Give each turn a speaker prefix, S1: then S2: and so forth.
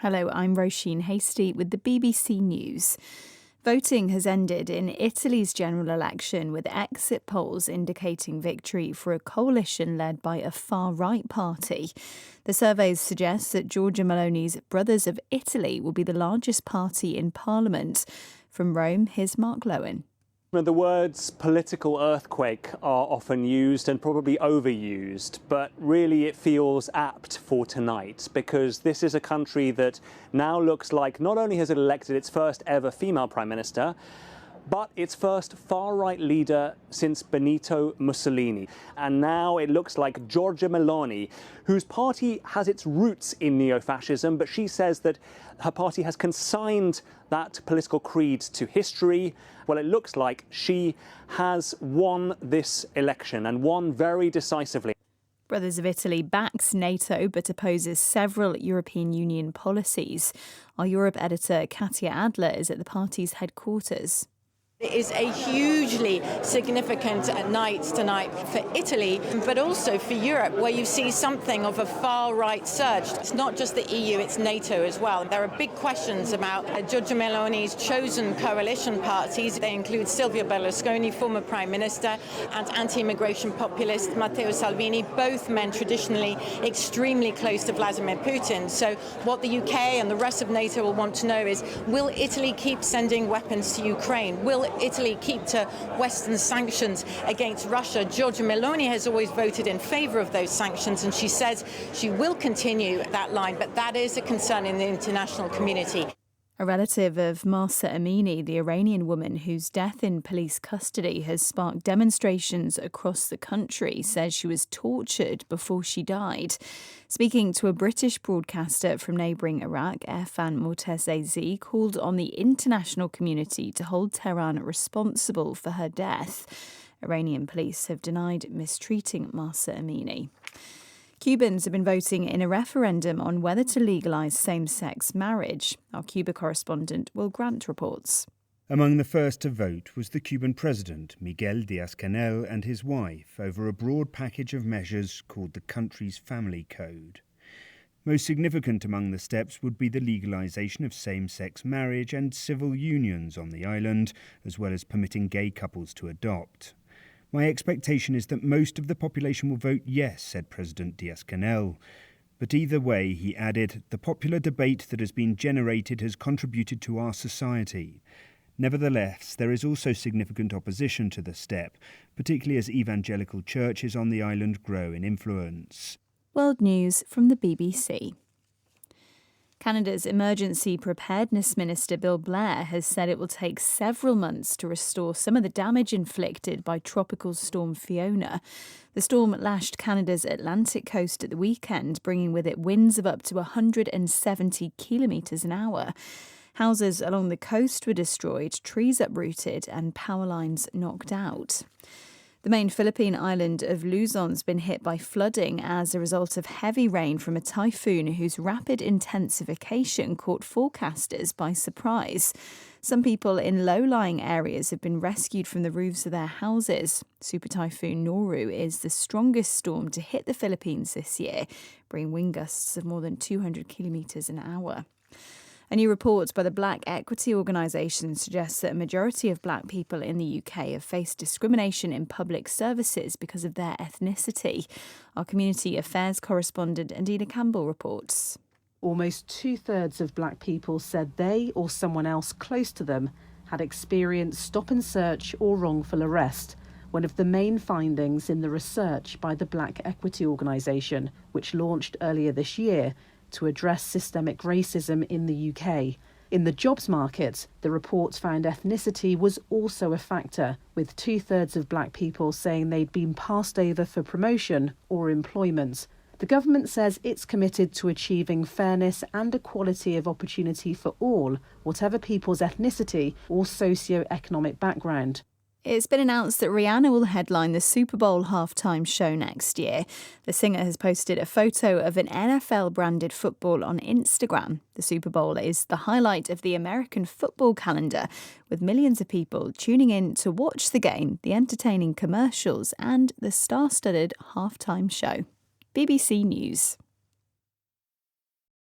S1: Hello, I'm Roisin Hastie with the BBC News. Voting has ended in Italy's general election, with exit polls indicating victory for a coalition led by a far-right party. The surveys suggest that Giorgia Meloni's Brothers of Italy will be the largest party in Parliament. From Rome, here's Mark Lowen.
S2: The words political earthquake are often used and probably overused, but really it feels apt for tonight because this is a country that now looks like not only has it elected its first ever female prime minister, but its first far-right leader since Benito Mussolini. And now it looks like Giorgia Meloni, whose party has its roots in neo-fascism, but she says that her party has consigned that political creed to history. Well, it looks like she has won this election and won very decisively.
S1: Brothers of Italy backs NATO but opposes several European Union policies. Our Europe editor Katia Adler is at the party's headquarters.
S3: It is a hugely significant night tonight for Italy, but also for Europe, where you see something of a far-right surge. It's not just the EU, it's NATO as well. There are big questions about Giorgia Meloni's chosen coalition parties. They include Silvio Berlusconi, former Prime Minister, and anti-immigration populist Matteo Salvini, both men traditionally extremely close to Vladimir Putin. So what the UK and the rest of NATO will want to know is, will Italy keep sending weapons to Ukraine? Will Italy keep to Western sanctions against Russia? Giorgia Meloni has always voted in favour of those sanctions, and she says she will continue that line, but that is a concern in the international community.
S1: A relative of Mahsa Amini, the Iranian woman whose death in police custody has sparked demonstrations across the country, says she was tortured before she died. Speaking to a British broadcaster from neighbouring Iraq, Erfan Mortezezi called on the international community to hold Tehran responsible for her death. Iranian police have denied mistreating Mahsa Amini. Cubans have been voting in a referendum on whether to legalise same-sex marriage. Our Cuba correspondent Will Grant reports.
S4: Among the first to vote was the Cuban president, Miguel Díaz-Canel, and his wife over a broad package of measures called the country's Family Code. Most significant among the steps would be the legalisation of same-sex marriage and civil unions on the island, as well as permitting gay couples to adopt. My expectation is that most of the population will vote yes, said President Díaz-Canel. But either way, he added, the popular debate that has been generated has contributed to our society. Nevertheless, there is also significant opposition to the step, particularly as evangelical churches on the island grow in influence.
S1: World News from the BBC. Canada's Emergency Preparedness Minister Bill Blair has said it will take several months to restore some of the damage inflicted by Tropical Storm Fiona. The storm lashed Canada's Atlantic coast at the weekend, bringing with it winds of up to 170 kilometres an hour. Houses along the coast were destroyed, trees uprooted and power lines knocked out. The main Philippine island of Luzon's been hit by flooding as a result of heavy rain from a typhoon whose rapid intensification caught forecasters by surprise. Some people in low-lying areas have been rescued from the roofs of their houses. Super Typhoon Noru is the strongest storm to hit the Philippines this year, bringing wind gusts of more than 200 kilometres an hour. A new report by the Black Equity Organisation suggests that a majority of black people in the UK have faced discrimination in public services because of their ethnicity. Our community affairs correspondent Adina Campbell reports.
S5: Almost two-thirds of black people said they or someone else close to them had experienced stop and search or wrongful arrest, one of the main findings in the research by the Black Equity Organisation, which launched earlier this year to address systemic racism in the UK. In the jobs market, the report found ethnicity was also a factor, with two-thirds of black people saying they'd been passed over for promotion or employment. The government says it's committed to achieving fairness and equality of opportunity for all, whatever people's ethnicity or socio-economic background.
S1: It's been announced that Rihanna will headline the Super Bowl halftime show next year. The singer has posted a photo of an NFL-branded football on Instagram. The Super Bowl is the highlight of the American football calendar, with millions of people tuning in to watch the game, the entertaining commercials, and the star-studded halftime show. BBC News.